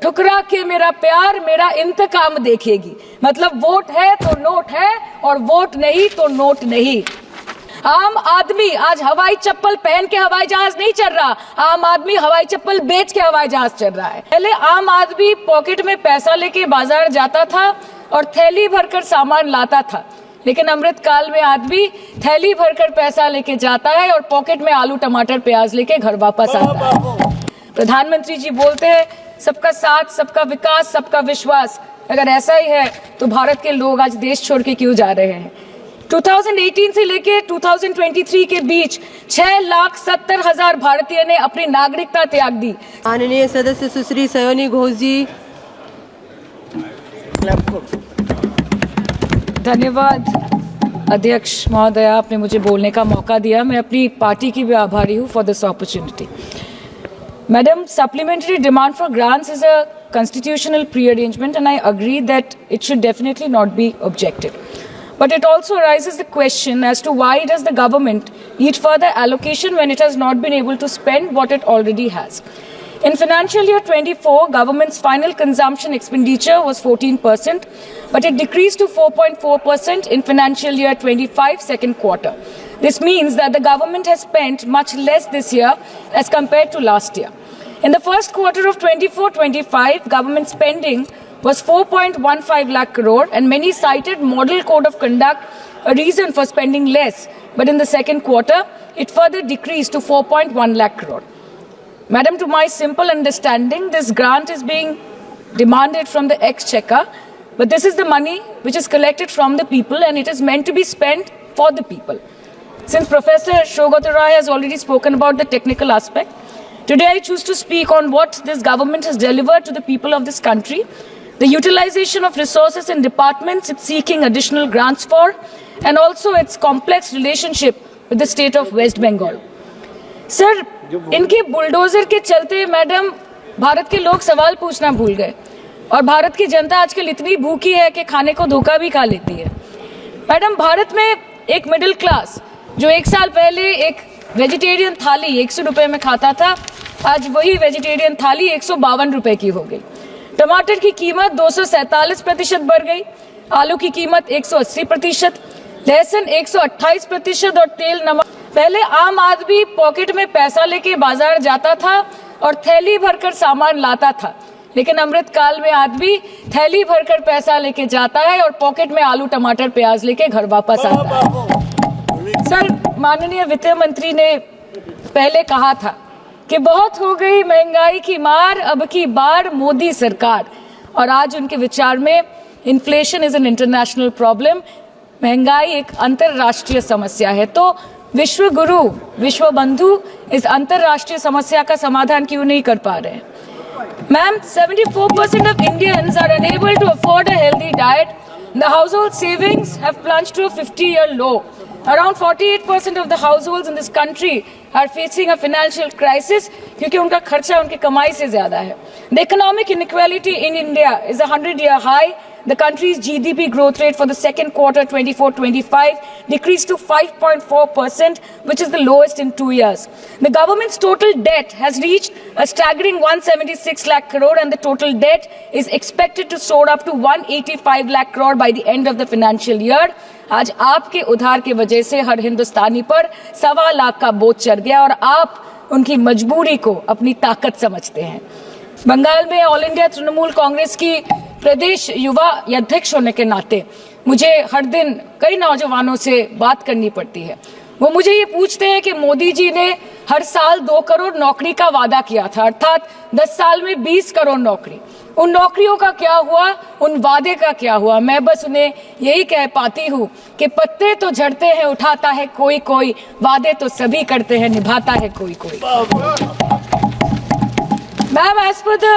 ठुकरा के मेरा प्यार मेरा इंतकाम देखेगी। मतलब वोट है तो नोट है और वोट नहीं तो नोट नहीं। आम आदमी आज हवाई चप्पल पहन के हवाई जहाज नहीं चल रहा, आम आदमी हवाई चप्पल बेच के हवाई जहाज चल रहा है। पहले आम आदमी पॉकेट में पैसा लेके बाजार जाता था और थैली भरकर सामान लाता था, लेकिन अमृत काल में आदमी थैली भरकर पैसा लेके जाता है और पॉकेट में आलू टमाटर प्याज लेके घर वापस आता है। प्रधानमंत्री जी बोलते हैं सबका साथ, सबका विकास, सबका विश्वास। अगर ऐसा ही है तो भारत के लोग आज देश छोड़ के क्यों जा रहे हैं? 2018 से लेके 2023 के बीच 6,70,000 भारतीय ने अपनी नागरिकता त्याग दी। माननीय सदस्य सुश्री सयोनी घोष जी। धन्यवाद अध्यक्ष महोदय, आपने मुझे बोलने का मौका दिया। मैं अपनी पार्टी की भी आभारी हूँ for this opportunity. Madam, supplementary demand for grants is a constitutional pre-arrangement and I agree that it should definitely not be objected. But it also raises the question as to why does the government need further allocation when it has not been able to spend what it already has. In financial year 24, government's final consumption expenditure was 14%, but it decreased to 4.4% in financial year 25 second quarter. This means that the government has spent much less this year as compared to last year. In the first quarter of 24-25, government spending was 4.15 lakh crore and many cited model code of conduct a reason for spending less, but in the second quarter, it further decreased to 4.1 lakh crore. Madam, to my simple understanding, this grant is being demanded from the exchequer, but this is the money which is collected from the people and it is meant to be spent for the people. Since Professor Shogata Rai has already spoken about the technical aspect, today I choose to speak on what this government has delivered to the people of this country, the utilization of resources and departments it's seeking additional grants for, and also its complex relationship with the state of West Bengal. Sir, इनके bulldozer के चलते madam Bharat के लोग सवाल पूछना भूल गए और भारत की जनता आजकल इतनी भूखी है कि खाने को धोखा भी खा लेती है। मैडम, भारत में एक मिडिल क्लास जो एक साल पहले एक वेजिटेरियन थाली 100 रुपए में खाता था, आज वही वेजिटेरियन थाली 152 रुपए की हो गई। टमाटर की कीमत 247% बढ़ गई, आलू की कीमत 180%, लहसुन 128% और तेल नमक। पहले आम आदमी पॉकेट में पैसा लेके बाजार जाता था और थैली भरकर सामान लाता था, लेकिन अमृत काल में आदमी थैली भरकर पैसा लेके जाता है और पॉकेट में आलू टमाटर प्याज लेके घर वापस आता है। सर, माननीय वित्त मंत्री ने पहले कहा था कि बहुत हो गई महंगाई की मार, अब की बार मोदी सरकार, और आज उनके विचार में inflation is an international problem, महंगाई एक अंतरराष्ट्रीय समस्या है। तो विश्व गुरु, विश्व बंधु इस अंतरराष्ट्रीय समस्या का समाधान क्यों नहीं कर पा रहे हैं? Ma'am, 74% of Indians are unable to afford a healthy diet. The household savings have plunged to a 50-year low. Around 48% of the households in this country are facing a financial crisis क्योंकि उनका खर्चा उनकी कमाई से ज्यादा है. The economic inequality in India is a 100-year high. The country's GDP growth rate for the second quarter 24-25 decreased to 5.4%, which is the lowest in 2 years. The government's total debt has reached a staggering 176 lakh crore and the total debt is expected to soar up to 185 lakh crore by the end of the financial year. आज आपके उधार की वजह से हर हिंदुस्तानी पर 1.25 लाख का बोझ चढ़ गया और आप उनकी मजबूरी को अपनी ताकत समझते हैं। बंगाल में ऑल इंडिया तृणमूल कांग्रेस की प्रदेश युवा अध्यक्ष होने के नाते मुझे हर दिन कई नौजवानों से बात करनी पड़ती है। वो मुझे ये पूछते हैं कि मोदी जी ने हर साल 2 करोड़ नौकरी का वादा किया था, अर्थात 10 साल में 20 करोड़ नौकरी। उन नौकरियों का क्या हुआ, उन वादे का क्या हुआ? मैं बस उन्हें यही कह पाती हूँ कि पत्ते तो झड़ते हैं, उठाता है कोई कोई, वादे तो सभी करते हैं, निभाता है कोई कोई। Ma'am, as per the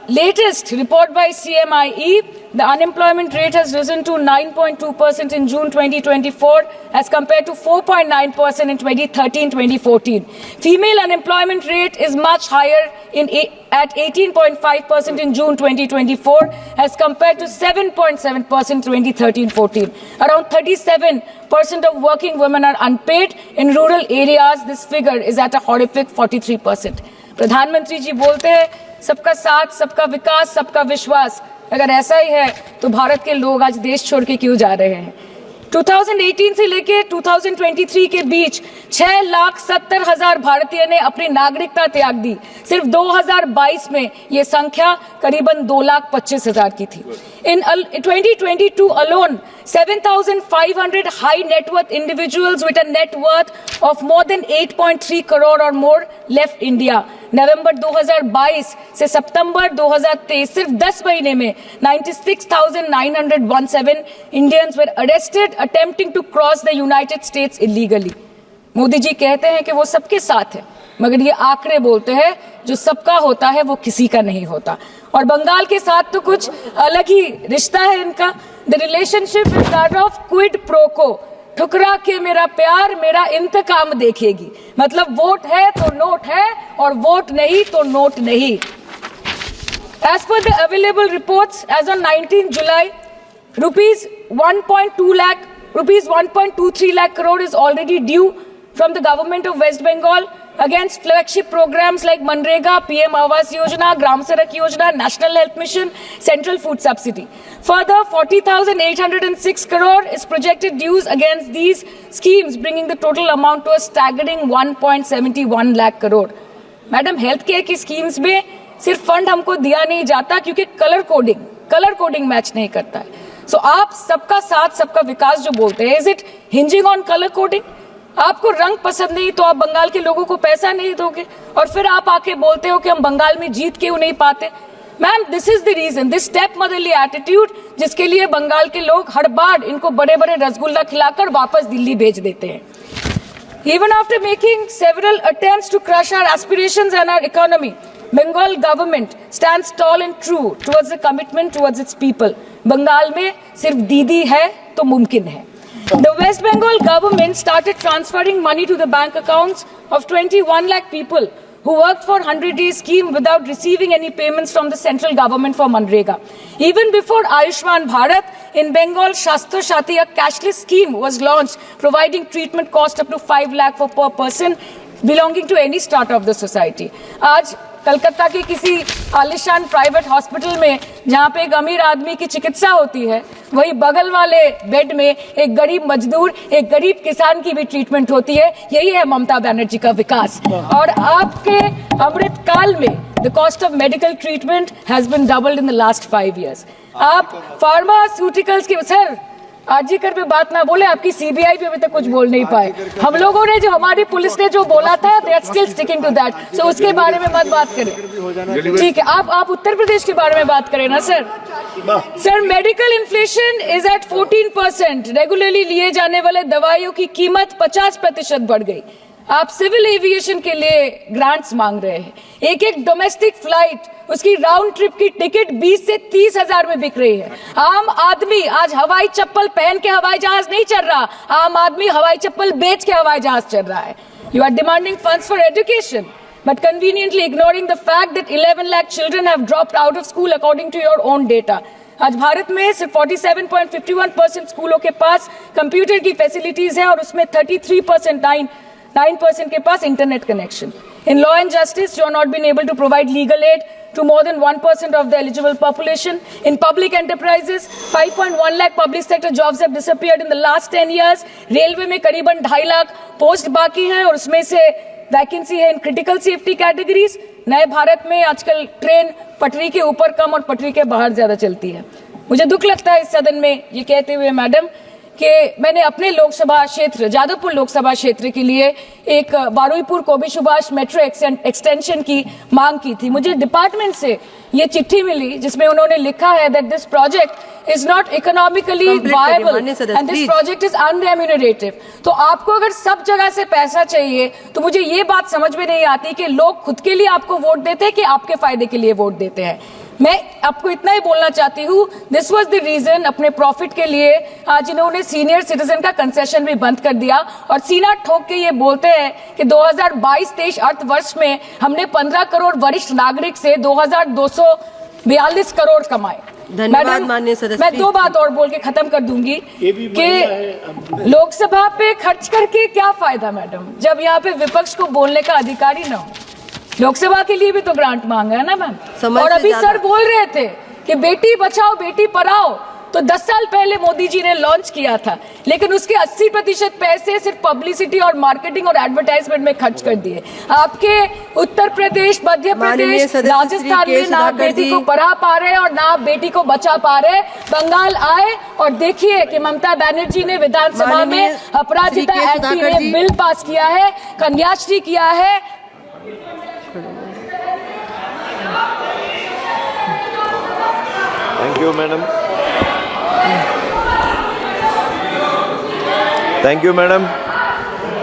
latest report by CMIE, the unemployment rate has risen to 9.2% in June 2024 as compared to 4.9% in 2013-2014. Female unemployment rate is much higher at 18.5% in June 2024 as compared to 7.7% 2013-14. Around 37% of working women are unpaid. In rural areas, this figure is at a horrific 43%. प्रधानमंत्री जी बोलते हैं सबका साथ, सबका विकास, सबका विश्वास अगर ऐसा ही है तो भारत के लोग आज देश छोड़ के क्यों जा रहे हैं? 2018 से लेके 2023 के बीच 6,70,000 भारतीय ने अपनी नागरिकता त्याग दी। सिर्फ 2022 में ये संख्या करीबन 2,25,000 की थी। In 2022 alone, 7,500 high net worth individuals with a net worth of more than 8.3 crore or more left India. नवंबर 2022 से सितंबर 2023 सिर्फ 10 महीने में 96,917 Indians were arrested attempting to cross the United States illegally. Modi ji कहते हैं कि वो सबके साथ है, मगर ये आंकड़े बोलते हैं जो सबका होता है वो किसी का नहीं होता। और बंगाल के साथ तो कुछ अलग ही रिश्ता है इनका। The relationship is that of quid pro को, ठुकरा के मेरा प्यार मेरा इंतकाम देखेगी। मतलब वोट है तो नोट है और वोट नहीं तो नोट नहीं। As per the available reports, as on 19 July, rupees 1.23 lakh crore is already due from the government of West Bengal against flagship programs like Manrega, PM Awas Yojana, Gram Sadak Yojana, National Health Mission, Central Food Subsidy. Further, 40,806 crore is projected dues against these schemes, bringing the total amount to a staggering 1.71 lakh crore. Madam, health care की schemes में सिर्फ fund हमको दिया नहीं जाता क्योंकि colour coding match नहीं करता है। सो आप सबका साथ सबका विकास जो बोलते हैं, is it hinging on colour coding? आपको रंग पसंद नहीं तो आप बंगाल के लोगों को पैसा नहीं दोगे और फिर आप आके बोलते हो कि हम बंगाल में जीत क्यों नहीं पाते। Ma'am, this is the reason, this stepmotherly attitude, जिसके लिए बंगाल के लोग हर बार इनको बड़े बड़े रसगुल्ला खिलाकर वापस दिल्ली भेज देते हैं। Even after making several attempts to crush our aspirations and our economy, Bengal government stands tall and true towards the commitment towards its people. Bengal में सिर्फ दीदी है तो मुमकिन है। The West Bengal government started transferring money to the bank accounts of 21 lakh people who worked for 100-day scheme without receiving any payments from the central government for Manrega. Even before Ayushman Bharat, in Bengal, Shastra Shati, a cashless scheme was launched, providing treatment cost up to 5 lakh for per person belonging to any strata of the society. आज कलकत्ता के किसी आलिशान private hospital में जहाँ पे एक अमीर आदमी की चिकित्सा होती है, वही बगल वाले बेड में एक गरीब मजदूर, एक गरीब किसान की भी ट्रीटमेंट होती है। यही है ममता बनर्जी का विकास। और आपके अमृत काल में the cost of medical treatment has been doubled in the last 5 years। आप फार्मास्यूटिकल्स की, सर आरजीकर पे बात ना बोले, आपकी सीबीआई पे अभी तक कुछ बोल नहीं पाए। हम लोगों ने जो, हमारी पुलिस ने जो बोला था, they are still sticking to that. So उसके बारे में मत बात करें, ठीक है? आप उत्तर प्रदेश के बारे में बात करें ना sir. Sir, medical inflation is at 14%। Regularly लिए जाने वाले दवाइयों की कीमत 50% बढ़ गई। आप सिविल एविएशन के लिए ग्रांट्स मांग रहे हैं। एक डोमेस्टिक फ्लाइट, उसकी राउंड ट्रिप की टिकट 20 से 30 हजार में बिक रही है। आम आदमी आज हवाई चप्पल पहन के हवाई जहाज नहीं चल रहा, आम आदमी हवाई चप्पल बेच के हवाई जहाज चल रहा है। You are demanding funds for education but conveniently ignoring the fact that 11 lakh children have dropped out of school according to your own data. आज भारत में सिर्फ 47.51% स्कूलों के पास कंप्यूटर की फैसिलिटीज है और उसमें 33% के पास internet connection. In law and justice, you have not been able to provide legal aid to more than 1% of the eligible population. In public enterprises, 5.1 lakh public sector jobs have disappeared in the last 10 years. Railway में करीबन 2.5 lakh post बाकी हैं और उसमें से vacancy है in critical safety categories. नए भारत में आजकल ट्रेन पटरी के ऊपर कम और पटरी के बाहर ज्यादा चलती है। मुझे दुख लगता है इस सदन में ये कहते हुए मैडम कि मैंने अपने लोकसभा क्षेत्र जादवपुर लोकसभा क्षेत्र के लिए एक बारुईपुर कोबी सुभाष मेट्रो एक्सटेंशन की मांग की थी। मुझे डिपार्टमेंट से ये चिट्ठी मिली जिसमें उन्होंने लिखा है that this project is not economically viable and this project is unremunerative. तो आपको अगर सब जगह से पैसा चाहिए तो मुझे ये बात समझ में नहीं आती कि लोग खुद के लिए आपको वोट देते हैं कि आपके फायदे के लिए वोट देते हैं। मैं आपको इतना ही बोलना चाहती हूँ, दिस वाज द रीजन, अपने प्रॉफिट के लिए आज इन्होंने सीनियर सिटीजन का कंसेशन भी बंद कर दिया और सीना ठोक के ये बोलते हैं कि 2022-23 अर्थ वर्ष में हमने 15 करोड़ वरिष्ठ नागरिक से 2,242 करोड़ कमाए। धन्यवाद माननीय सदस्य। मैं 2 बात और बोल के खत्म कर दूंगी कि लोकसभा पे खर्च करके क्या फायदा मैडम, जब यहाँ पे विपक्ष को बोलने का अधिकार ही ना हो। लोकसभा के लिए भी तो ग्रांट मांगा है ना मैम। समय और से अभी ज्यादा- सर बोल रहे थे कि बेटी बचाओ बेटी पढ़ाओ तो 10 साल पहले मोदी जी ने लॉन्च किया था, लेकिन उसके 80% पैसे सिर्फ पब्लिसिटी और मार्केटिंग और एडवर्टाइजमेंट में खर्च कर दिए। आपके उत्तर प्रदेश, मध्य माननीय प्रदेश, सदस्य श्री राजस्थान के में ना आप सुधाकर बेटी जी। को पढ़ा पा रहे और ना आप बेटी को बचा पा रहे। बंगाल आए और देखिए कि ममता बनर्जी ने विधानसभा माननीय में अपराजिता श्री के एक्ट सुधाकर में जी। बिल पास किया है, कन्याश्री किया है। Thank you madam. Thank you madam.